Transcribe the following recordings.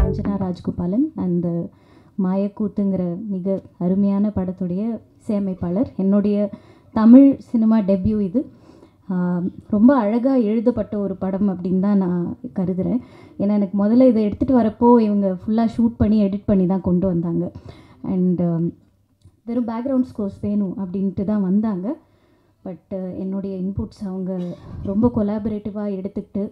அஞ்சனா ராஜ்கோபாலன் அந்த மாயக்கூத்துங்கிற மிக அருமையான படத்துடைய இசையமைப்பாளர். என்னுடைய தமிழ் சினிமா டெபியூ இது. ரொம்ப அழகாக எழுதப்பட்ட ஒரு படம் அப்படின்னு தான் நான் கருதுகிறேன். ஏன்னா எனக்கு முதல்ல இதை எடுத்துகிட்டு வரப்போ இவங்க ஃபுல்லாக ஷூட் பண்ணி எடிட் பண்ணி தான் கொண்டு வந்தாங்க. அண்ட் வெறும் பேக்ரவுண்ட் ஸ்கோர்ஸ் வேணும் அப்படின்ட்டு தான் வந்தாங்க. பட் என்னுடைய இன்புட்ஸ் அவங்க ரொம்ப கொலாபரேட்டிவாக எடுத்துக்கிட்டு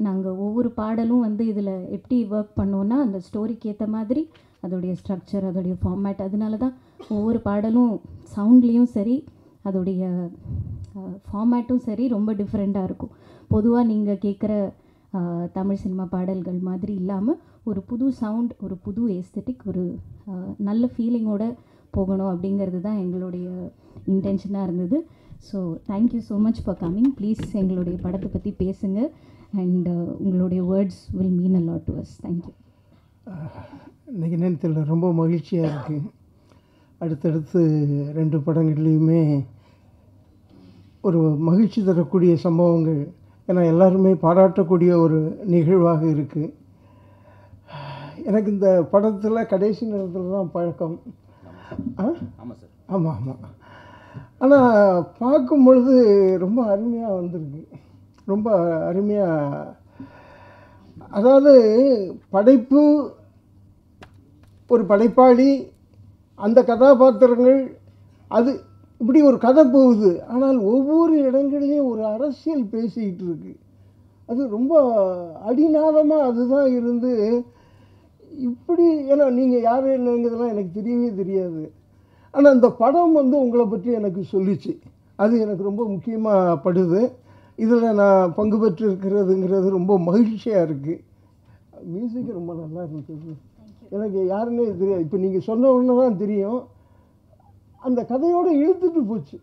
நாங்கள் ஒவ்வொரு பாடலும் வந்து இதில் எப்படி ஒர்க் பண்ணோன்னா அந்த ஸ்டோரிக்கு ஏற்ற மாதிரி அதோடைய ஸ்ட்ரக்சர், அதோடைய ஃபார்மேட், அதனால தான் ஒவ்வொரு பாடலும் சவுண்ட்லேயும் சரி அதோடைய ஃபார்மேட்டும் சரி ரொம்ப டிஃப்ரெண்ட்டாக இருக்கும். பொதுவாக நீங்கள் கேட்குற தமிழ் சினிமா பாடல்கள் மாதிரி இல்லாமல் ஒரு புது சவுண்ட், ஒரு புது ஏஸ்தட்டிக், ஒரு நல்ல ஃபீலிங்கோட போகணும் அப்படிங்கிறது தான் எங்களுடைய இன்டென்ஷனாக இருந்தது. So thank you so much for coming. Please எங்களுடைய படத்தை பற்றி பேசுங்க அண்ட் உங்களுடைய words will mean a lot to us. Thank you. இன்றைக்கி நேரத்தில் ரொம்ப மகிழ்ச்சியாக இருக்குது. அடுத்தடுத்து 2 படங்கள்லேயுமே ஒரு மகிழ்ச்சி தரக்கூடிய சம்பவங்கள், ஏன்னா எல்லாருமே பாராட்டக்கூடிய ஒரு நிகழ்வாக இருக்குது. எனக்கு இந்த படத்தில் கடைசி நேரத்தில் தான் பழக்கம். ஆமாம் ஆமாம். ஆனால் பார்க்கும் பொழுது ரொம்ப அருமையாக வந்திருக்கு. ரொம்ப அருமையாக, அதாவது படைப்பு, ஒரு படைப்பாளி, அந்த கதாபாத்திரங்கள், அது இப்படி ஒரு கதை போகுது. ஆனால் ஒவ்வொரு இடங்கள்லையும் ஒரு அரசியல் பேசிக்கிட்டு இருக்கு. அது ரொம்ப அடிநாதமாக அதுதான் இருந்து இப்படி, ஏன்னா நீங்கள் யார் என்னங்கிறதெல்லாம் எனக்கு தெரியவே தெரியாது. ஆனால் இந்த படம் வந்து உங்களை பற்றி எனக்கு சொல்லிச்சு. அது எனக்கு ரொம்ப முக்கியமாக படுது. இதில் நான் பங்கு பெற்று இருக்கிறதுங்கிறது ரொம்ப மகிழ்ச்சியாக இருக்குது. மியூசிக் ரொம்ப நல்லா இருந்தது. எனக்கு யாருன்னே தெரியாது. இப்போ நீங்கள் சொன்ன உடனே தான் தெரியும். அந்த கதையோடு இழுத்துட்டு போச்சு.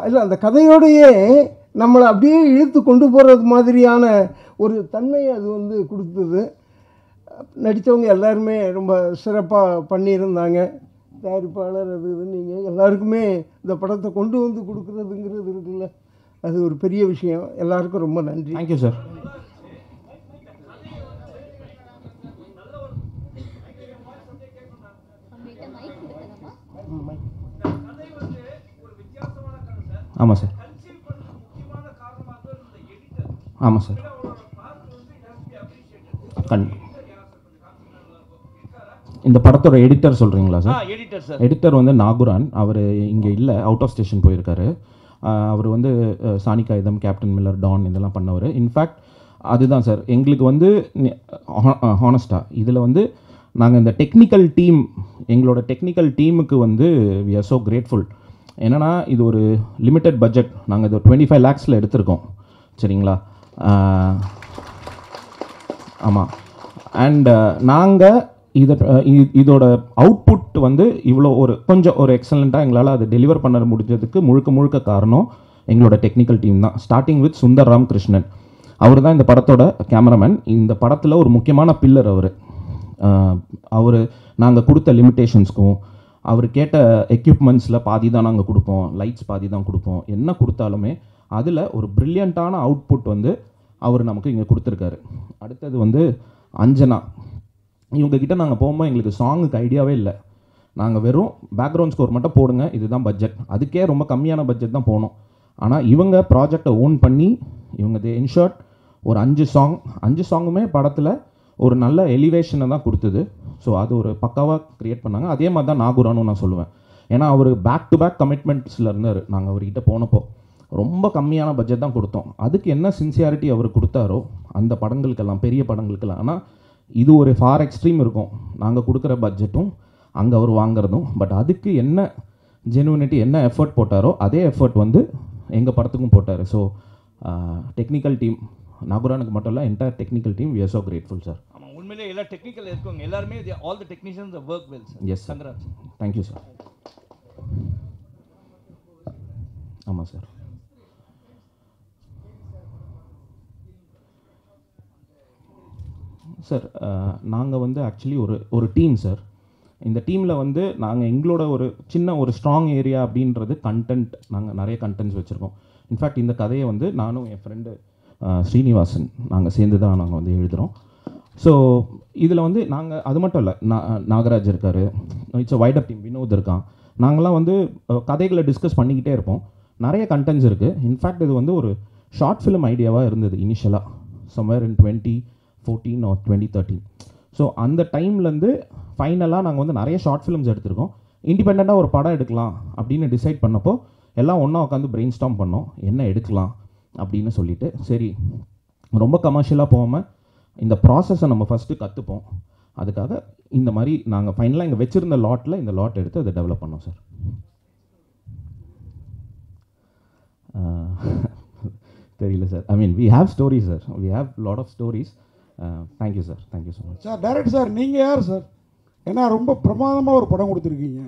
இல்லை, அந்த கதையோடையே நம்மளை அப்படியே இழுத்து கொண்டு போகிறது மாதிரியான ஒரு தன்மையை அது வந்து கொடுத்தது. நடித்தவங்க எல்லாருமே ரொம்ப சிறப்பாக பண்ணியிருந்தாங்க. தயாரிப்பாளர் அது இது நீங்கள் எல்லாருக்குமே இந்த படத்தை கொண்டு வந்து கொடுக்குறதுங்கிறது இருக்குல்ல, அது ஒரு பெரிய விஷயம். எல்லாருக்கும் ரொம்ப நன்றி. Thank you sir. ஆமாம் சார். ஆமாம் சார். இந்த படத்தோட எடிட்டர் சொல்கிறீங்களா சார்? எடிட்டர் வந்து நாகுரான். அவர் இங்கே இல்லை, அவுட் ஆஃப் ஸ்டேஷன் போயிருக்காரு. அவர் வந்து சாணிகாயுதம், கேப்டன் மில்லர், டான் இதெல்லாம் பண்ணவர். இன்ஃபேக்ட் அதுதான் சார் எங்களுக்கு வந்து ஹானஸ்ட்டாக இதில் வந்து நாங்கள் இந்த டெக்னிக்கல் டீம், எங்களோட டெக்னிக்கல் டீமுக்கு வந்து வி ஆர் ஸோ கிரேட்ஃபுல். என்னென்னா இது ஒரு லிமிட்டட் பட்ஜெட். நாங்கள் இது 25 lakhs எடுத்திருக்கோம். சரிங்களா? ஆமாம். அண்ட் நாங்கள் இதோட அவுட்புட் வந்து இவ்வளோ கொஞ்சம் எக்ஸலண்ட்டாக எங்களால் அதை டெலிவர் பண்ண முடிஞ்சதுக்கு முழுக்க காரணம் எங்களோட டெக்னிக்கல் டீம் தான். Starting with Sundar Ramakrishnan. அவர் தான் இந்த படத்தோட கேமராமேன். இந்த படத்தில் ஒரு முக்கியமான பில்லர் அவர் நாங்கள் கொடுத்த லிமிட்டேஷன்ஸ்க்கும் அவர் கேட்ட எக்யூப்மெண்ட்ஸில் பாதி தான் நாங்கள் கொடுப்போம், லைட்ஸ் பாதி தான் கொடுப்போம். என்ன கொடுத்தாலுமே அதில் ஒரு ப்ரில்லியண்ட்டான அவுட்புட் வந்து அவர் நமக்கு இங்கே கொடுத்துருக்காரு. அடுத்தது வந்து அஞ்சனா. இவங்ககிட்ட நாங்கள் போகும்போது எங்களுக்கு சாங்குக்கு ஐடியாவே இல்லை. நாங்கள் வெறும் பேக்ரவுண்ட் ஸ்கோர் மட்டும் போடுங்க, இதுதான் பட்ஜெட். அதுக்கே ரொம்ப கம்மியான பட்ஜெட் தான் போனோம். ஆனால் இவங்க ப்ராஜெக்டை ஓன் பண்ணி இவங்க இன்ஷார்ட் ஒரு 5 சாங்குமே படத்தில் ஒரு நல்ல எலிவேஷனை தான் கொடுத்தது. ஸோ அது ஒரு பக்காவாக க்ரியேட் பண்ணாங்க. அதே மாதிரி தான் நாகுரானும் நான் சொல்லுவேன். ஏன்னா அவர் பேக் டு பேக் கமிட்மெண்ட்ஸில் இருந்தார். நாங்கள் அவர்கிட்ட போனப்போ ரொம்ப கம்மியான பட்ஜெட் தான் கொடுத்தோம். அதுக்கு என்ன சின்சியாரிட்டி அவர் கொடுத்தாரோ அந்த படங்களுக்கெல்லாம், பெரிய படங்களுக்கெல்லாம். ஆனால் இது ஒரு ஃபார் எக்ஸ்ட்ரீம் இருக்கும், நாங்கள் கொடுக்குற பட்ஜெட்டும் அங்கே அவர் வாங்குறதும். பட் அதுக்கு என்ன ஜெனுவினிட்டி, என்ன எஃபர்ட் போட்டாரோ அதே எஃபர்ட் வந்து எங்கள் படத்துக்கும் போட்டார். ஸோ டெக்னிக்கல் டீம், நாகுரானுக்கு மட்டும் இல்லை, entire technical team, we are so grateful sir. ஆமாம், உண்மையிலே எல்லா டெக்னிக்கல் இருக்கவங்க எல்லாருமே all the technicians work well sir. Yes sir. Thank you sir. ஆமாம் சார். சார் நாங்கள் வந்து ஆக்சுவலி ஒரு டீம் சார். இந்த டீமில் வந்து நாங்கள் எங்களோட ஒரு சின்ன ஸ்ட்ராங் ஏரியா அப்படின்றது கண்டென்ட். நாங்கள் நிறைய கண்டென்ட்ஸ் வச்சுருக்கோம். இன்ஃபேக்ட் இந்த கதையை வந்து நானும் என் ஃப்ரெண்டு ஸ்ரீனிவாசன் நாங்கள் சேர்ந்து தான் நாங்கள் வந்து எழுதுகிறோம். ஸோ இதில் வந்து நாங்கள் அது மட்டும் இல்லை, நாகராஜ் இருக்கார், இட்ஸ் வைடர் டீம், வினோத் இருக்கான். நாங்களாம் வந்து கதைகளை டிஸ்கஸ் பண்ணிக்கிட்டே இருப்போம். நிறைய கண்டென்ட்ஸ் இருக்குது. இன்ஃபேக்ட் இது வந்து ஒரு ஷார்ட் ஃபிலிம் ஐடியாவாக இருந்தது இனிஷியலாக, சம்வேர் இன் 2014 or 2013. ஸோ அந்த டைம்லேருந்து ஃபைனலாக நாங்கள் வந்து நிறைய ஷார்ட் ஃபிலிம்ஸ் எடுத்திருக்கோம். இண்டிபெண்ட்டாக ஒரு படம் எடுக்கலாம் அப்படின்னு டிசைட் பண்ணப்போ எல்லாம் ஒன்றா உட்காந்து பிரெயின் ஸ்டார்ம் பண்ணோம், என்ன எடுக்கலாம் அப்படின்னு சொல்லிட்டு. சரி, ரொம்ப கமர்ஷியலாக போகாமல் இந்த ப்ராசஸை நம்ம ஃபஸ்ட்டு கற்றுப்போம். அதுக்காக இந்த மாதிரி நாங்கள் ஃபைனலாக இங்கே வச்சுருந்த லாட்டில் இந்த லாட் எடுத்து அதை டெவலப் பண்ணோம் சார். தெரியல sir. I mean we have stories sir, we have lot of stories. Thank you sir, thank you so much sir. Director sir, நீங்கள் யார் சார்? ஏன்னா ரொம்ப பிரமாதமாக ஒரு படம் கொடுத்துருக்கீங்க.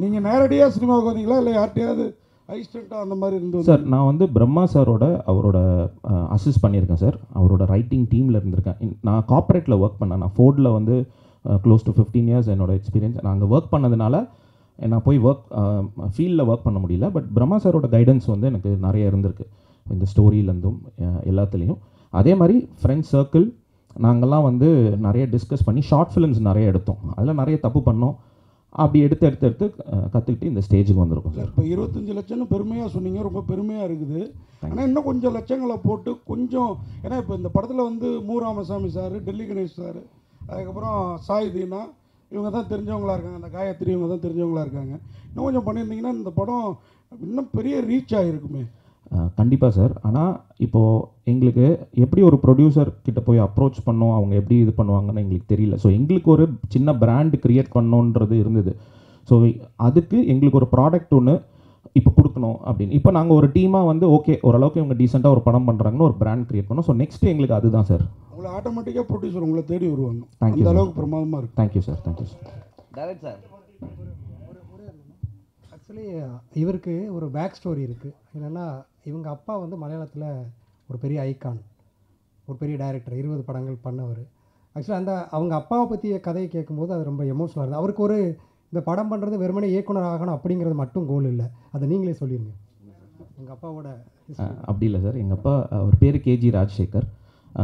நீங்கள் நேரடியாக சினிமாவுக்கு வந்தீங்களா இல்லை யார்கிட்டையாவது அசிஸ்டண்ட்டாக அந்த மாதிரி இருந்தது? சார், நான் வந்து பிரம்மா சாரோட அவரோட அசிஸ்ட் பண்ணியிருக்கேன் சார். அவரோட ரைட்டிங் டீமில் இருந்திருக்கேன். நான் கார்ப்பரேட்டில் ஒர்க் பண்ணேன். நான் ஃபோர்டில் வந்து க்ளோஸ் டு 15 years என்னோட எக்ஸ்பீரியன்ஸ். நாங்கள் ஒர்க் பண்ணதுனால நான் போய் ஃபீல்டில் ஒர்க் பண்ண முடியல. பட் பிரம்மா சாரோட கைடன்ஸ் வந்து எனக்கு நிறைய இருந்திருக்கு இந்த ஸ்டோரியிலேருந்தும் எல்லாத்துலேயும். அதே மாதிரி ஃப்ரெண்ட்ஸ் சர்க்கிள் நாங்கள்லாம் வந்து நிறைய டிஸ்கஸ் பண்ணி ஷார்ட் ஃபிலிம்ஸ் நிறைய எடுத்தோம். அதில் நிறைய தப்பு பண்ணோம். அப்படி எடுத்து கற்றுக்கிட்டு இந்த ஸ்டேஜுக்கு வந்திருக்கோம் சார். இப்போ 25 லட்சம்னு பெருமையாக சொன்னீங்க, ரொம்ப பெருமையாக இருக்குது. ஆனால் இன்னும் கொஞ்சம் லட்சங்களை போட்டு கொஞ்சம், ஏன்னா இப்போ இந்த படத்தில் வந்து மு ராமசாமி சார், டெல்லி கணேஷ் சார், அதுக்கப்புறம் சாய் தீனா, இவங்க தான் தெரிஞ்சவங்களா இருக்காங்க. அந்த காயத்ரி இவங்க தான் தெரிஞ்சவங்களா இருக்காங்க. இன்னும் கொஞ்சம் பண்ணியிருந்தீங்கன்னா இந்த படம் இன்னும் பெரிய ரீச் ஆகிருக்குமே. கண்டிப்பாக சார். ஆனால் இப்போது எங்களுக்கு எப்படி ஒரு ப்ரொடியூசர் கிட்ட போய் அப்ரோச் பண்ணோம், அவங்க எப்படி இது பண்ணுவாங்கன்னு எங்களுக்கு தெரியல. ஸோ எங்களுக்கு ஒரு சின்ன பிராண்ட் க்ரியேட் பண்ணோன்றது இருந்தது. ஸோ அதுக்கு எங்களுக்கு ஒரு ப்ராடக்ட் ஒன்று இப்போ கொடுக்கணும் அப்படின்னு. இப்போ நாங்கள் ஒரு டீமாக வந்து ஓகே, ஓரளவுக்கு இவங்க டீசெண்டாக ஒரு படம் பண்ணுறாங்கன்னு ஒரு பிராண்ட் க்ரியேட் பண்ணோம். ஸோ நெக்ஸ்ட் எங்களுக்கு அதுதான் சார். உங்களை ஆட்டோமேட்டிக்காக ப்ரொடியூசர் உங்களை தேடி வருவாங்க. தேங்க்யூ, அந்த அளவுக்கு பிரமாதமாக இருக்குது. Thank you sir, thank you sir. Direct sir, actually இவருக்கு ஒரு பேக் ஸ்டோரி இருக்குது. என்னென்னா, இவங்க அப்பா வந்து மலையாளத்தில் ஒரு பெரிய ஐகான், ஒரு பெரிய டைரக்டர், 20 படங்கள் பண்ணவர். ஆக்சுவலி அவங்க அப்பாவை பற்றிய கதையை கேட்கும்போது அது ரொம்ப எமோஷனலாக இருந்தது. அவருக்கு ஒரு இந்த படம் பண்ணுறது வெறுமனே இயக்குனர் ஆகணும் அப்படிங்கிறது மட்டும் கோல் இல்லை, அதை நீங்களே சொல்லிடுங்க. எங்கள் அப்பாவோட அப்படி இல்லை சார். எங்கள் அப்பா, அவர் பேர் கேஜி ராஜசேகர்.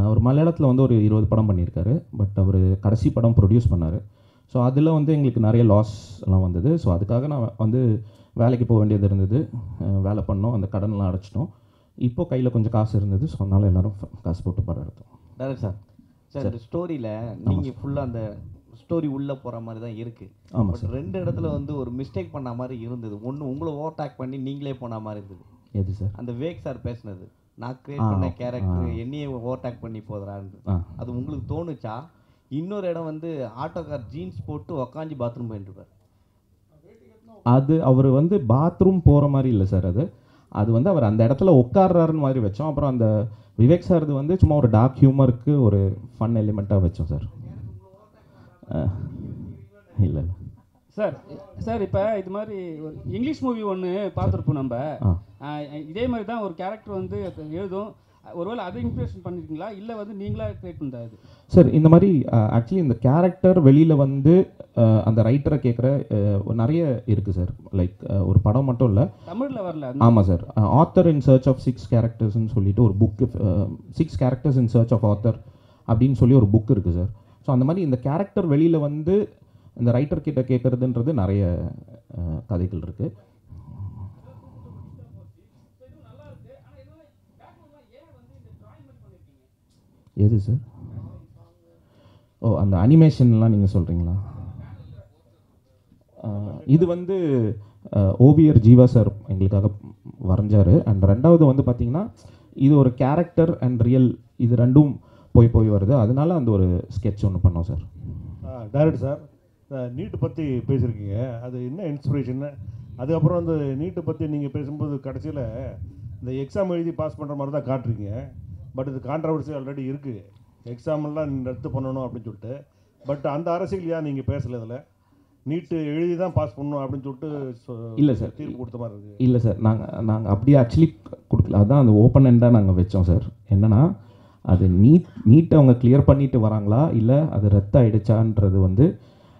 அவர் மலையாளத்தில் வந்து ஒரு 20 படம் பண்ணியிருக்காரு. பட் அவர் கடைசி படம் ப்ரொடியூஸ் பண்ணார். ஸோ அதில் வந்து எங்களுக்கு நிறைய லாஸ் எல்லாம் வந்தது. ஸோ அதுக்காக நான் வந்து வேலைக்கு போக வேண்டியது இருந்தது. வேலை பண்ணோம், அந்த கடனெலாம் அடைச்சிட்டோம். இப்போது கையில் கொஞ்சம் காசு இருந்தது. ஸோ அதனால் எல்லோரும் காசு போட்டு படம் எடுத்தோம். Direct sir. சார், இந்த ஸ்டோரியில் நீங்கள் ஃபுல்லாக அந்த ஸ்டோரி உள்ளே போகிற மாதிரி தான் இருக்குது. ஆமாம் பட் சார். 2 இடத்துல வந்து ஒரு மிஸ்டேக் பண்ண மாதிரி இருந்தது. ஒன்று உங்களை ஓவர்டேக் பண்ணி நீங்களே போன மாதிரி இருந்தது. எது சார்? அந்த வேக் சார் பேசுனது, நான் கிரியேட் பண்ண கேரக்டர் என்னையே ஓவர்டேக் பண்ணி போதுறான்னு, அது உங்களுக்கு தோணுச்சா? இன்னொரு இடம் வந்து ஆட்டோக்கார் ஜீன்ஸ் போட்டு உக்காஞ்சி பாத்ரூம் போயிட்டு இருப்பார். அது அவர் வந்து பாத்ரூம் போகிற மாதிரி இல்லை சார். அது வந்து அவர் அந்த இடத்துல உட்கார்றாருன்னு மாதிரி வச்சோம். அப்புறம் அந்த விவேக் சார் வந்து சும்மா ஒரு டார்க் ஹியூமருக்கு ஒரு ஃபன் எலிமெண்ட்டாக வச்சோம் சார். இல்லை சார். சார், இப்போ இது மாதிரி ஒரு இங்கிலீஷ் மூவி ஒன்று பார்த்துருப்போம் நம்ம. இதே மாதிரி தான் ஒரு கேரக்டர் வந்து எழுதும். ஒருவேளை அதை இன்ஸ்பிரேஷன் பண்ணியிருக்கீங்களா, இல்லை வந்து நீங்களாக கிரியேட் பண்ணுறது? சார், இந்த மாதிரி ஆக்சுவலி இந்த கேரக்டர் வெளியில் வந்து அந்த ரைட்டரை கேட்குற நிறைய இருக்குது சார். லைக் ஒரு படம் மட்டும் இல்லை, தமிழில் வரல. ஆமாம் sir. Author in search of 6 கேரக்டர்ஸ்ன்னு சொல்லிட்டு ஒரு book, 6 characters in search of author அப்படின்னு சொல்லி ஒரு புக் இருக்குது சார். ஸோ அந்த மாதிரி இந்த கேரக்டர் வெளியில் வந்து இந்த ரைட்டர் கிட்ட கேட்குறதுன்றது நிறைய கதைகள் இருக்குது. எது சார்? ஓ, அந்த அனிமேஷன்லாம் நீங்கள் சொல்கிறீங்களா? இது வந்து ஓவியர் ஜீவா சார் எங்களுக்காக வரைஞ்சார். அண்ட் ரெண்டாவது வந்து பார்த்திங்கன்னா, இது ஒரு கேரக்டர் அண்ட் ரியல், இது ரெண்டும் போய் வருது. அதனால அந்த ஒரு ஸ்கெட்ச் ஒன்று பண்ணோம் சார். டைரக்டர் சார், நீட்டு பற்றி பேசியிருக்கீங்க, அது என்ன இன்ஸ்பிரேஷன்னு? அதுக்கப்புறம் அந்த நீட்டை பற்றி நீங்கள் பேசும்போது கடைசியில் இந்த எக்ஸாம் எழுதி பாஸ் பண்ணுற மாதிரி தான் காட்டுறீங்க. பட் இது கான்ட்ரவர்சி ஆல்ரெடி இருக்குது, எக்ஸாமெல்லாம் ரத்து பண்ணணும் அப்படின்னு சொல்லிட்டு. பட் அந்த அரசியல் ஏன் நீங்கள் பேசலை? இதில் நீட்டு எழுதி தான் பாஸ் பண்ணணும் அப்படின்னு சொல்லிட்டு இல்லை சார், தீர்ப்பு கொடுத்த மாதிரி இருக்குது. இல்லை சார், நாங்கள் அப்படியே ஆக்சுவலி கொடுக்கல. அதுதான் அந்த ஓப்பன் எண்டாக நாங்கள் வச்சோம் சார். என்னென்னா, அது நீட்டை அவங்க கிளியர் பண்ணிட்டு வராங்களா இல்லை அது ரத்தாயிடுச்சான்றது வந்து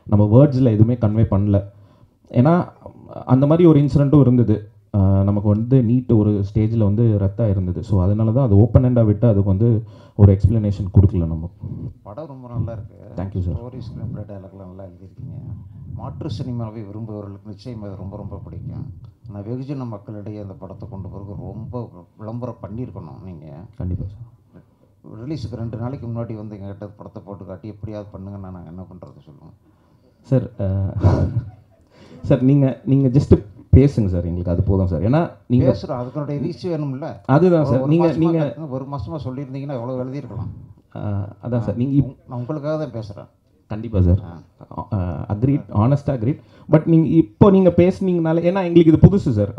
நம்ம வேர்ட்ஸில் எதுவுமே கன்வே பண்ணல. ஏன்னா அந்த மாதிரி ஒரு இன்சிடெண்ட்டும் இருந்தது. நமக்கு வந்து நீட் ஒரு ஸ்டேஜில் வந்து ரத்தாக இருந்தது. ஸோ அதனால தான் அது ஓப்பன் ஹேண்டாக விட்டு அதுக்கு வந்து ஒரு எக்ஸ்ப்ளனேஷன் கொடுக்கல நம்ம. படம் ரொம்ப நல்லா இருக்குது. Thank you sir. Story screenplay டைலாக்லாம் நல்லா எழுதியிருக்கீங்க. மாற்று சினிமாவை விரும்புபவர்களுக்கு நிச்சயம் அது ரொம்ப ரொம்ப பிடிக்கும். ஆனால் வெகுஜன மக்களிடையே அந்த படத்தை கொண்டு போகிறதுக்கு ரொம்ப விளம்பரம் பண்ணியிருக்கணும் நீங்கள். கண்டிப்பாக சார். ரிலீஸுக்கு 2 நாளைக்கு முன்னாடி வந்து எங்கள்கிட்ட படத்தை போட்டு காட்டி எப்படியாவது பண்ணுங்கன்னா நாங்கள் என்ன பண்ணுறது சொல்லுவோம். சார் சார் நீங்கள் ஜஸ்ட்டு பேசுங்க சார், எங்களுக்கு அது போதும் சார். ஏன்னா நீங்கள் பேசுகிறோம், அதுக்குடைய ரீச் வேணும்ல. அதுதான் சார். நீங்கள் ஒரு மாதமாக சொல்லியிருந்தீங்கன்னா எவ்வளோ எழுதியிருக்கலாம். அதான் சார். நீங்கள் நான் உங்களுக்காக தான் பேசுகிறேன். கண்டிப்பாக சார். அக்ரீட், ஆனஸ்டாக அக்ரீட். பட் நீங்கள் பேசுனீங்கனால, ஏன்னா எங்களுக்கு இது புதுசு சார்.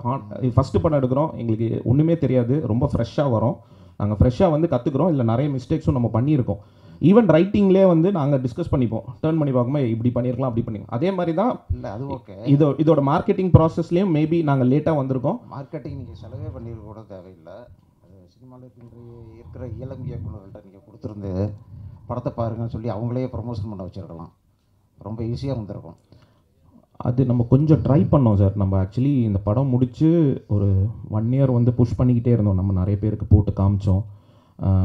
ஃபஸ்ட்டு படம் எடுக்கிறோம், எங்களுக்கு ஒன்றுமே தெரியாது, ரொம்ப ஃப்ரெஷ்ஷாக வரோம். நாங்கள் ஃப்ரெஷ்ஷாக வந்து கற்றுக்குறோம். இல்லை நிறைய மிஸ்டேக்ஸும் நம்ம பண்ணியிருக்கோம். ஈவன் ரைட்டிங்லேயே வந்து நாங்கள் டிஸ்கஸ் பண்ணிப்போம், டேர்ன் பண்ணி பார்க்கும்போது இப்படி பண்ணியிருக்கலாம், அப்படி பண்ணிக்கலாம். அதே மாதிரி தான் இல்லை, அது ஓகே. இதோட மார்க்கெட்டிங் ப்ராசஸ்லேயும் மேபி நாங்கள் லேட்டாக வந்திருக்கோம். மார்க்கெட்டிங் நீங்கள் செலவே பண்ணியிருக்க கூட தேவையில்லை. சினிமாவில் இருக்கிற இளம் இயக்குநர்கள்ட்ட நீங்கள் கொடுத்துருந்து படத்தை பாருங்கன்னு சொல்லி அவங்களே ப்ரமோஷன் பண்ண வச்சுருக்கலாம். ரொம்ப ஈஸியாக வந்திருக்கும். அது நம்ம கொஞ்சம் ட்ரை பண்ணோம் சார். நம்ம ஆக்சுவலி இந்த படம் முடித்து ஒரு 1 இயர் வந்து புஷ் பண்ணிக்கிட்டே இருந்தோம். நம்ம நிறைய பேருக்கு போட்டு காமிச்சோம்,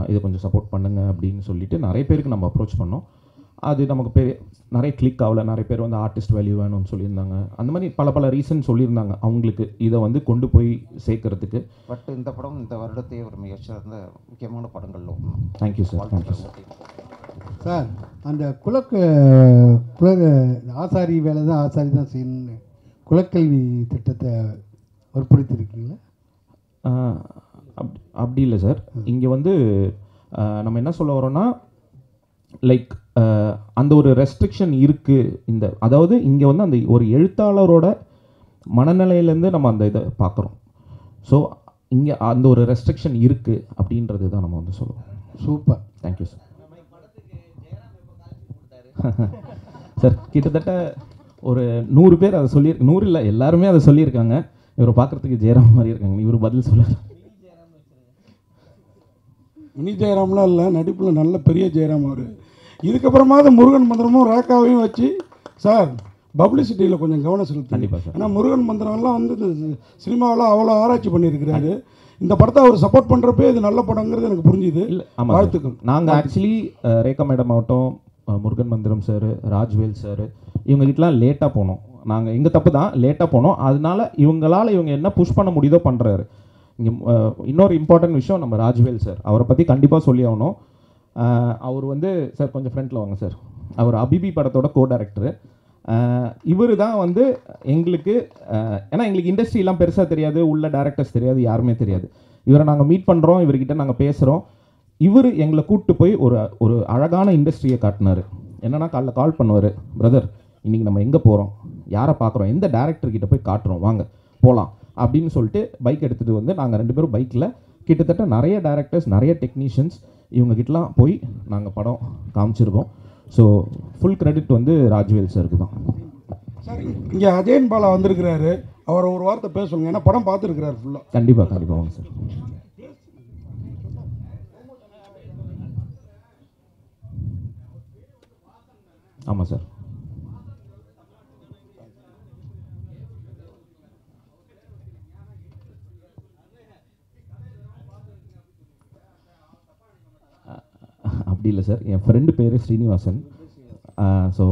இதை கொஞ்சம் சப்போர்ட் பண்ணுங்க அப்படின்னு சொல்லிட்டு நிறைய பேருக்கு நம்ம அப்ரோச் பண்ணோம். அது நமக்கு நிறைய கிளிக் ஆகலை. நிறைய பேர் வந்து ஆர்டிஸ்ட் வேல்யூ வேணும்னு சொல்லியிருந்தாங்க. அந்த மாதிரி பல ரீசன் சொல்லியிருந்தாங்க அவங்களுக்கு இதை வந்து கொண்டு போய் சேர்க்கறதுக்கு. பட் இந்த படம் இந்த வருடத்தையே ஒரு மிகச்சிறந்த முக்கியமான படங்களில் ஒன்று. Thank you sir. Thank you sir. அந்த ஆசாரி வேலை தான் ஆசாரி தான் செய்யணும்னு குலக்கல்வி திட்டத்தை வற்புறுத்திருக்கீங்களா? அப்படி இல்லை சார். இங்கே வந்து நம்ம என்ன சொல்ல வரோன்னா, லைக் அந்த ஒரு ரெஸ்ட்ரிக்ஷன் இருக்குது. அதாவது இங்கே வந்து அந்த ஒரு எழுத்தாளரோட மனநிலையிலேருந்து நம்ம அந்த இதை பார்க்குறோம். ஸோ இங்கே அந்த ஒரு ரெஸ்ட்ரிக்ஷன் இருக்குது அப்படின்றது தான் நம்ம வந்து சொல்லுவோம். சூப்பர். Thank you sir. சார் கிட்டத்தட்ட ஒரு 100 பேர் அதை 100 இல்லை, எல்லாருமே அதை சொல்லியிருக்காங்க. இவரை பார்க்குறதுக்கு ஜெயராம் மாதிரி இருக்காங்க. இவர் பதில் சொல்ல மினி ஜெயராம்லாம் இல்லை, நடிப்பில் நல்ல பெரிய ஜெயராம் அவர். இதுக்கப்புறமாவது முருகன் மந்திரமும் ரேக்காவையும் வச்சு சார் பப்ளிசிட்டியில் கொஞ்சம் கவனம் செலுத்து. கண்டிப்பாக சார். ஏன்னா முருகன் மந்திரம்லாம் வந்து சினிமாவில் அவ்வளோ ஆராய்ச்சி பண்ணியிருக்கிறாரு. இந்த படத்தை அவர் சப்போர்ட் பண்ணுறப்பே இது நல்ல படங்கிறது எனக்கு புரிஞ்சுது. இல்லை, ஆமாம், வாழ்த்துக்கள். நாங்கள் ஆக்சுவலி ரேகா மேடம் ஆகட்டும், முருகன் மந்திரம் சார், ராஜ்வேல் சார், இவங்ககிட்டலாம் லேட்டாக போனோம். நாங்கள் எங்கள் தப்பு தான், லேட்டாக போனோம். அதனால இவங்க என்ன புஷ் பண்ண முடியுதோ பண்ணுறாரு. இங்கே இன்னொரு இம்பார்ட்டன்ட் விஷயம், நம்ம ராஜ்வேல் சார், அவரை பற்றி கண்டிப்பாக சொல்லி ஆகணும். அவர் வந்து சார் கொஞ்சம் ஃப்ரண்ட்டில் வாங்க சார். அவர் அபிபி படத்தோட கோ-டைரக்டரு. இவர் தான் வந்து எங்களுக்கு, ஏன்னா எங்களுக்கு இண்டஸ்ட்ரிலாம் பெருசாக தெரியாது, உள்ள டேரக்டர்ஸ் தெரியாது, யாருமே தெரியாது. இவரை நாங்கள் மீட் பண்ணுறோம், இவர்கிட்ட நாங்கள் பேசுகிறோம். இவர் எங்களை கூப்பிட்டு போய் ஒரு அழகான இண்டஸ்ட்ரியை காட்டினார். என்னென்னா காலைல கால் பண்ணுவார், பிரதர் இன்றைக்கி நம்ம எங்கே போகிறோம், யாரை பார்க்குறோம், எந்த டேரக்டர்கிட்ட போய் காட்டுறோம், வாங்க போகலாம் அப்படின்னு சொல்லிட்டு பைக் எடுத்துகிட்டு வந்து நாங்கள் 2 பேரும் பைக்கில் கிட்டத்தட்ட நிறைய டேரக்டர்ஸ், நிறைய டெக்னீஷியன்ஸ் இவங்ககிட்டலாம் போய் நாங்கள் படம் காமிச்சிருக்கோம். ஸோ ஃபுல் கிரெடிட் வந்து ராஜ்வேல் சாருக்கு தான். சார் இங்கே அஜயன் பாலா வந்திருக்கிறாரு, அவர் ஒரு வார்த்தை பேசுவாங்க, ஏன்னா படம் பார்த்துருக்கிறாரு ஃபுல்லாக. கண்டிப்பாக வாங்க சார். ஆமாம் சார். அப்படி இல்லை சார். என் ஃப்ரெண்டு பேர் ஸ்ரீனிவாசன். ஸோ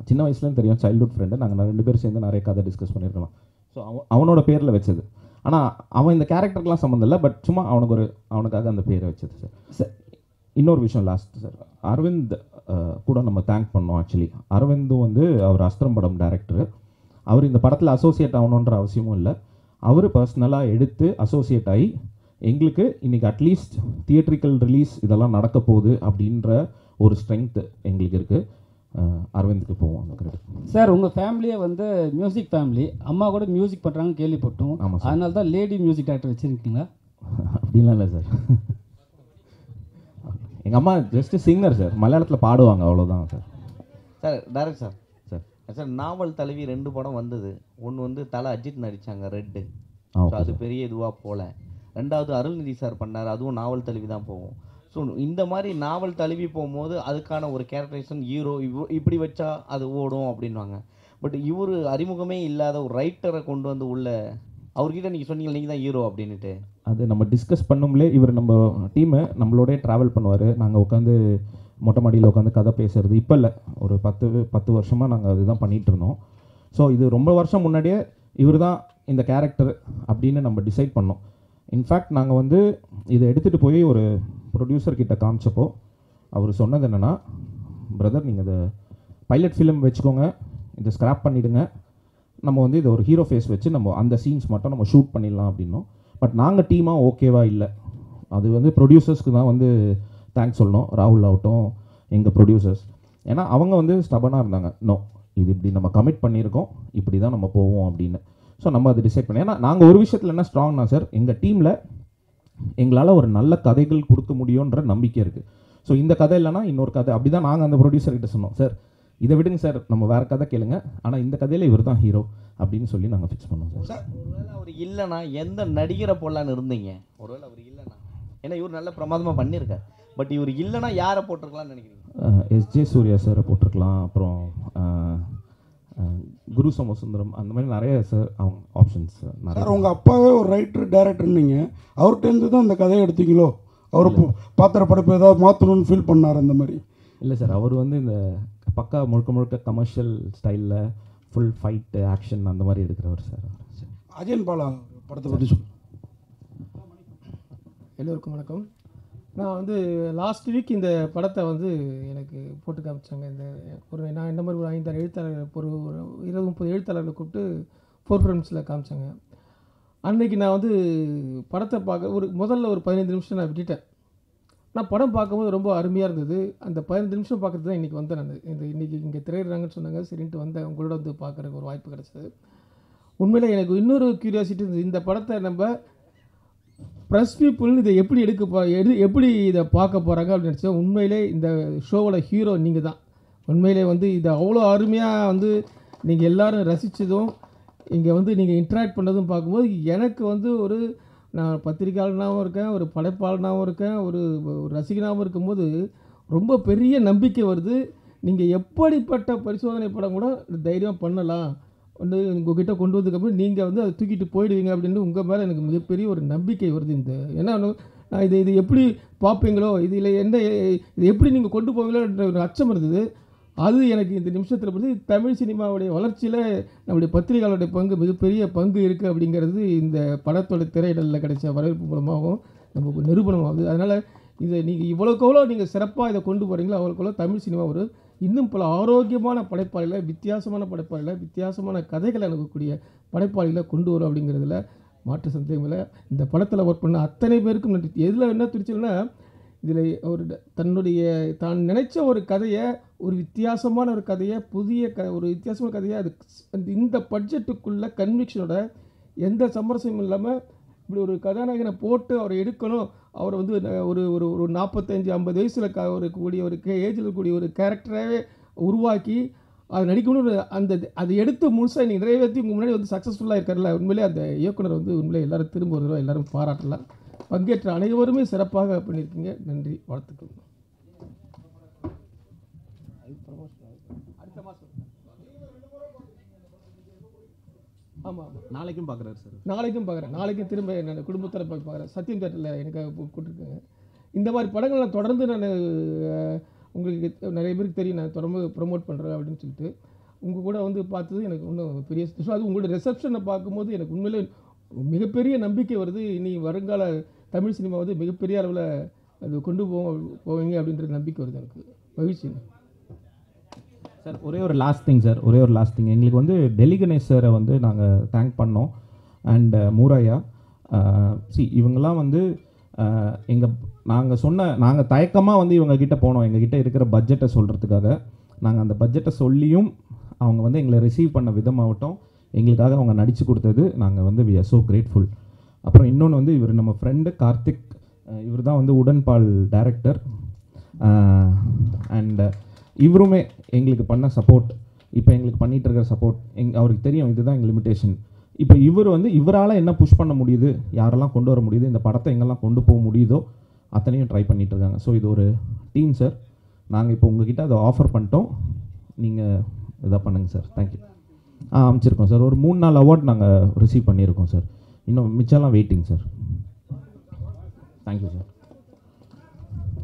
சின்ன வயசுலேருந்து தெரியும், சைல்ட்ஹுட் ஃப்ரெண்டு. நாங்கள் 2 பேரும் சேர்ந்து நிறைய கதை டிஸ்கஸ் பண்ணியிருக்கலாம். ஸோ அவனோட பேரில் வச்சது. ஆனால் அவன் இந்த கேரக்டருக்கெலாம் சம்மந்தம் இல்லை, பட் சும்மா அவனுக்காக அந்த பேரை வச்சது சார். சார் இன்னொரு விஷயம் லாஸ்ட் சார், அரவிந்த் கூட நம்ம தேங்க் பண்ணோம். ஆக்சுவலி அரவிந்தும் வந்து அவர் அஸ்திரம் படம் டைரக்டரு. அவர் இந்த படத்தில் அசோசியேட் ஆகணுன்ற அவசியமும் இல்லை. அவர் பர்சனலாக எடுத்து அசோசியேட் ஆகி எங்களுக்கு இன்றைக்கி அட்லீஸ்ட் தியேட்ரிக்கல் ரிலீஸ் இதெல்லாம் நடக்க போகுது அப்படின்ற ஒரு ஸ்ட்ரென்த்து எங்களுக்கு இருக்குது. அரவிந்துக்கு போவோம் அந்த கிரெடிட். சார் உங்கள் ஃபேமிலியே வந்து மியூசிக் ஃபேமிலி, அம்மா கூட மியூசிக் பண்ணுறாங்கன்னு கேள்விப்பட்டோம். ஆமாம் சார். அதனால தான் லேடி மியூசிக் டைரக்டர் வச்சுருக்கீங்களா? அப்படிலாம் இல்லை சார். எங்கள் அம்மா ஜஸ்ட்டு சிங்கர் சார், மலையாளத்தில் பாடுவாங்க, அவ்வளோதான் sir. Sir direct sir sir sir novel Thalaivi 2 படம் வந்தது. ஒன்று வந்து தலை அஜித் நடித்தாங்க, ரெட்டு. அது பெரிய இதுவாக போகல. 2வது அருள்நிதி சார் பண்ணார், அதுவும் நாவல் தழுவி தான் போகும். ஸோ இந்த மாதிரி நாவல் தழுவி போகும்போது அதுக்கான ஒரு கேரக்டரைசேஷன் ஹீரோ இப்படி வச்சா அது ஓடும் அப்படின்வாங்க. பட் இவர் அறிமுகமே இல்லாத ஒரு ரைட்டரை கொண்டு வந்து உள்ள அவர்கிட்ட நீங்கள் சொன்னீங்க நீங்கள் தான் ஹீரோ அப்படின்ட்டு. அது நம்ம டிஸ்கஸ் பண்ணும்லே இவர் நம்ம டீமு நம்மளோடய ட்ராவல் பண்ணுவார். நாங்கள் உட்காந்து மொட்டை மாடியில் உட்காந்து கதை பேசுகிறது இப்போ இல்லை, ஒரு 10 வருஷமாக நாங்கள் அதுதான் பண்ணிகிட்டு இருந்தோம். ஸோ இது ரொம்ப வருஷம் முன்னாடியே இவர் தான் இந்த கேரக்டர் அப்படின்னு நம்ம டிசைட் பண்ணோம். இன்ஃபேக்ட் நாங்கள் வந்து இதை எடுத்துகிட்டு போய் ஒரு ப்ரொடியூசர்கிட்ட காமிச்சப்போ அவர் சொன்னது என்னென்னா, பிரதர் நீங்கள் இதை பைலட் ஃபிலிம் வச்சுக்கோங்க, இதை ஸ்க்ராப் பண்ணிவிடுங்க, நம்ம வந்து இதை ஒரு ஹீரோ ஃபேஸ் வச்சு நம்ம அந்த சீன்ஸ் மட்டும் நம்ம ஷூட் பண்ணிடலாம் அப்படின்னோம். பட் நாங்கள் டீமாக ஓகேவா இல்லை, அது வந்து ப்ரொடியூசர்ஸ்க்கு தான் வந்து தேங்க்ஸ் சொல்லணும், ராகுல் ஆகட்டும் எங்கள் ப்ரொடியூசர்ஸ். ஏன்னா அவங்க வந்து ஸ்டபனாக இருந்தாங்க, நோ இது இப்படி நம்ம கமிட் பண்ணியிருக்கோம், இப்படி தான் நம்ம போவோம் அப்படின்னு. ஸோ நம்ம அதை டிசைட் பண்ணி, ஏன்னா நாங்கள் ஒரு விஷயத்தில் என்ன ஸ்ட்ராங்னா சார், எங்கள் டீமில் எங்களால் ஒரு நல்ல கதைகள் கொடுக்க முடியுன்ற நம்பிக்கை இருக்குது. ஸோ இந்த கதை இல்லைனா இன்னொரு கதை, அப்படி தான் நாங்கள் அந்த ப்ரொடியூசர்கிட்ட சொன்னோம், சார் இதை விடுங்க சார் நம்ம வேறு கதை கேளுங்க, ஆனால் இந்த கதையில் இவர் தான் ஹீரோ அப்படின்னு சொல்லி நாங்கள் ஃபிக்ஸ் பண்ணோம் சார். ஒருவேளை அவர் இல்லைனா எந்த நடிகரை போடலான்னு இருந்தீங்க? ஒருவேளை அவர் இல்லைனா, ஏன்னா இவர் நல்ல பிரமாதமாக பண்ணியிருக்கார், பட் இவர் இல்லைனா யாரை போட்டிருக்கலாம்னு நினைக்கிறீங்க? எஸ்ஜே சூர்யா சாரை போட்டிருக்கலாம், அப்புறம் குரு சோமசுந்தரம், அந்த மாதிரி நிறைய சார் அவங்க ஆப்ஷன்ஸ் நிறைய. சார் உங்கள் அப்பாவே ஒரு ரைட்டர் டைரக்டர்னீங்க, அவர்கிட்டருந்து தான் அந்த கதையை எடுத்தீங்களோ? அவர் பாத்திர படைப்பு ஏதாவது மாற்றணும்னு ஃபீல் பண்ணார் அந்த மாதிரி? இல்லை சார், அவர் வந்து இந்த பக்கா முழுக்க கமர்ஷியல் ஸ்டைலில் ஃபுல் ஃபைட்டு ஆக்ஷன் அந்த மாதிரி எடுக்கிறவர் சார். அஜயன் பாலா படத்தை பற்றி சொல்லு. எல்லோருக்கும் வணக்கம். நான் வந்து லாஸ்ட் வீக் இந்த படத்தை வந்து எனக்கு போட்டு காமிச்சாங்க. நான் இந்த மாதிரி ஒரு 5-6 எழுத்தாளர்கள், ஒரு 20-30 எழுத்தாளர்களை கூப்பிட்டு 4 ஃப்ரேம்ஸில் காமிச்சாங்க. அன்றைக்கி நான் வந்து படத்தை பார்க்க முதல்ல ஒரு 15 நிமிஷம் நான் விட்டுட்டேன். நான் படம் பார்க்கும்போது ரொம்ப அருமையாக இருந்தது. அந்த 15 நிமிஷம் பார்க்குறது தான் இன்றைக்கி வந்தேன். நான் இன்றைக்கி இங்கே திரையிடுறாங்கன்னு சொன்னாங்க, சரின்ட்டு வந்தேன். உங்களோட வந்து பார்க்குறதுக்கு ஒரு வாய்ப்பு கிடச்சிது. உண்மையில் எனக்கு இன்னொரு க்யூரியாசிட்டி இருந்தது, இந்த படத்தை நம்ம ப்ரெஸ் பீப்புள் இதை எப்படி எப்படி இதை பார்க்க போகிறாங்க அப்படின்னு நினச்சேன். உண்மையிலே இந்த ஷோவோட ஹீரோ நீங்கள் தான். உண்மையிலே வந்து இதை அவ்வளோ அருமையாக வந்து நீங்கள் எல்லோரும் ரசித்ததும் இங்கே வந்து நீங்கள் இன்ட்ராக்ட் பண்ணதும் பார்க்கும்போது எனக்கு வந்து ஒரு நான் பத்திரிகையாளனாகவும் இருக்கேன், ஒரு படைப்பாளனாகவும் இருக்கேன், ஒரு ரசிகனாகவும் இருக்கும்போது ரொம்ப பெரிய நம்பிக்கை வருது. நீங்கள் எப்படிப்பட்ட பரிசோதனை படம் கூட தைரியம் பண்ணலாம், வந்து உங்ககிட்ட கொண்டு வந்ததுக்கப்புறம் நீங்கள் வந்து அதை தூக்கிட்டு போயிடுவீங்க அப்படின்னு உங்கள் மேலே எனக்கு மிகப்பெரிய ஒரு நம்பிக்கை வருது. ஏன்னா நான் இது எப்படி பார்ப்பீங்களோ, இதில் இது எப்படி நீங்கள் கொண்டு போவீங்களோன்ற ஒரு அச்சம் இருந்தது. அது எனக்கு இந்த நிமிஷத்தில் பற்றி தமிழ் சினிமாவுடைய வளர்ச்சியில் நம்முடைய பத்திரிகையாளருடைய பங்கு மிகப்பெரிய பங்கு இருக்குது அப்படிங்கிறது இந்த படத்தோட திரையிடலில் கிடைச்ச வரவேற்பு மூலமாகவும் நமக்கு நிரூபணமாகுது. அதனால் இதை நீங்கள் இவ்வளோக்கெவ்வளோ நீங்கள் சிறப்பாக இதை கொண்டு போகிறீங்களோ அவ்வளோக்கெவ்வளோ தமிழ் சினிமா ஒரு இன்னும் பல ஆரோக்கியமான படைப்பாளிகளை, வித்தியாசமான படைப்பாளிகளை, வித்தியாசமான கதைகளை அனுப்பக்கூடிய படைப்பாளிகளை கொண்டு வரும் அப்படிங்கிறதுல மாற்று சந்தேகம் இல்லை. இந்த படத்தில் ஒர்க் பண்ண அத்தனை பேருக்கும் நன்றி. எதில் என்ன துடிச்சல்னா, இதில் ஒரு தான் நினைச்ச ஒரு கதையை, ஒரு வித்தியாசமான ஒரு கதையை, ஒரு வித்தியாசமான கதையை அது இந்த பட்ஜெட்டுக்குள்ளே கன்விக்ஷனோட எந்த சமரசமும் இல்லாமல் இப்படி ஒரு கதாநாயகனை போட்டு அவரை எடுக்கணும், அவரை வந்து ஒரு 45-50 வயசில் ஒரு ஏஜில் இருக்கக்கூடிய ஒரு கேரக்டராகவே உருவாக்கி அதை நடிக்கணும்னு அதை எடுத்து முழுசாக நீங்கள் நிறைவேற்றி உங்கள் முன்னாடி வந்து சக்ஸஸ்ஃபுல்லாக இருக்கார்ல. உண்மையிலே அந்த இயக்குனர் வந்து உண்மையிலே எல்லோரும் திரும்ப ஒரு தடவை எல்லோரும் பாராட்டலாம். பங்கேற்ற அனைவருமே சிறப்பாக பண்ணியிருக்கீங்க. நன்றி, வாழ்த்துக்கள். ஆமாம், நாளைக்கும் பார்க்குறாரு சார். நாளைக்கும் பார்க்குறேன். நாளைக்கும் திரும்ப என்னோடய குடும்பத்தில் போய் பார்க்குறேன். சத்தியம் தேட்டரில் எனக்கு கூப்பிட்டுருக்காங்க. இந்த மாதிரி படங்கள் நான் தொடர்ந்து உங்களுக்கு நிறைய பேருக்கு தெரியும், நான் தொடர்ந்து ப்ரொமோட் பண்ணுறேன் அப்படின்னு சொல்லிட்டு. உங்கள் கூட வந்து பார்த்தது எனக்கு இன்னும் பெரிய சந்தோஷம். அது உங்களோட ரிசப்ஷனை பார்க்கும்போது எனக்கு உண்மையிலே மிகப்பெரிய நம்பிக்கை வருது. இனி வருங்கால தமிழ் சினிமா வந்து மிகப்பெரிய அளவில் அது கொண்டு போவீங்க அப்படின்றது நம்பிக்கை வருது. எனக்கு மகிழ்ச்சி சார். ஒரே ஒரு லாஸ்ட் திங் எங்களுக்கு வந்து டெல்லி கணேஷ் சாரை வந்து நாங்கள் தேங்க் பண்ணோம். அண்ட் மூராயா இவங்கெல்லாம் வந்து நாங்கள் தயக்கமாக வந்து இவங்ககிட்ட போனோம், எங்ககிட்ட இருக்கிற பட்ஜெட்டை சொல்கிறதுக்காக. நாங்கள் அந்த பட்ஜெட்டை சொல்லியும் அவங்க வந்து எங்களை ரிசீவ் பண்ண விதமாகட்டும், எங்களுக்காக அவங்க நடித்து கொடுத்தது நாங்கள் வந்து வி ஆர் ஸோ கிரேட்ஃபுல். அப்புறம் இன்னொன்று வந்து இவர் நம்ம ஃப்ரெண்டு கார்த்திக், இவர் தான் வந்து உடன்பால் டைரக்டர். அண்ட் இவருமே எங்களுக்கு பண்ண சப்போர்ட், இப்போ எங்களுக்கு பண்ணிகிட்டு இருக்கிற சப்போர்ட் அவருக்கு தெரியும் இதுதான் எங்கள் லிமிட்டேஷன். இப்போ இவர் வந்து இவரால் என்ன புஷ் பண்ண முடியுது, யாரெல்லாம் கொண்டு வர முடியுது, இந்த படத்தை எங்கெல்லாம் கொண்டு போக முடியுதோ அத்தனையும் ட்ரை பண்ணிகிட்டு இருக்காங்க. ஸோ இது ஒரு டீம் சார். நாங்கள் இப்போ உங்ககிட்ட அதை ஆஃபர் பண்ணிட்டோம், நீங்கள் இதாக பண்ணுங்கள் சார். தேங்க்யூ. அமைச்சிருக்கோம் சார். ஒரு 3-4 அவார்ட் நாங்கள் ரிசீவ் பண்ணியிருக்கோம் சார். இன்னும் மிச்சம்லாம் waiting sir. Thank you sir.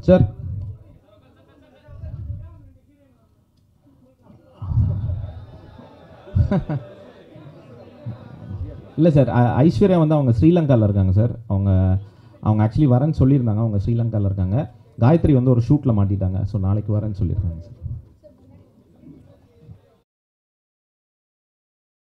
Sir இல்லை சார், ஐஸ்வர்யா வந்து அவங்க ஸ்ரீலங்காவில் இருக்காங்க சார். அவங்க ஆக்சுவலி வரேன்னு சொல்லியிருந்தாங்க. அவங்க ஸ்ரீலங்காவில் இருக்காங்க. காயத்ரி வந்து ஒரு ஷூட்டில் மாட்டிட்டாங்க. ஸோ நாளைக்கு வரேன்னு சொல்லியிருக்காங்க சார்.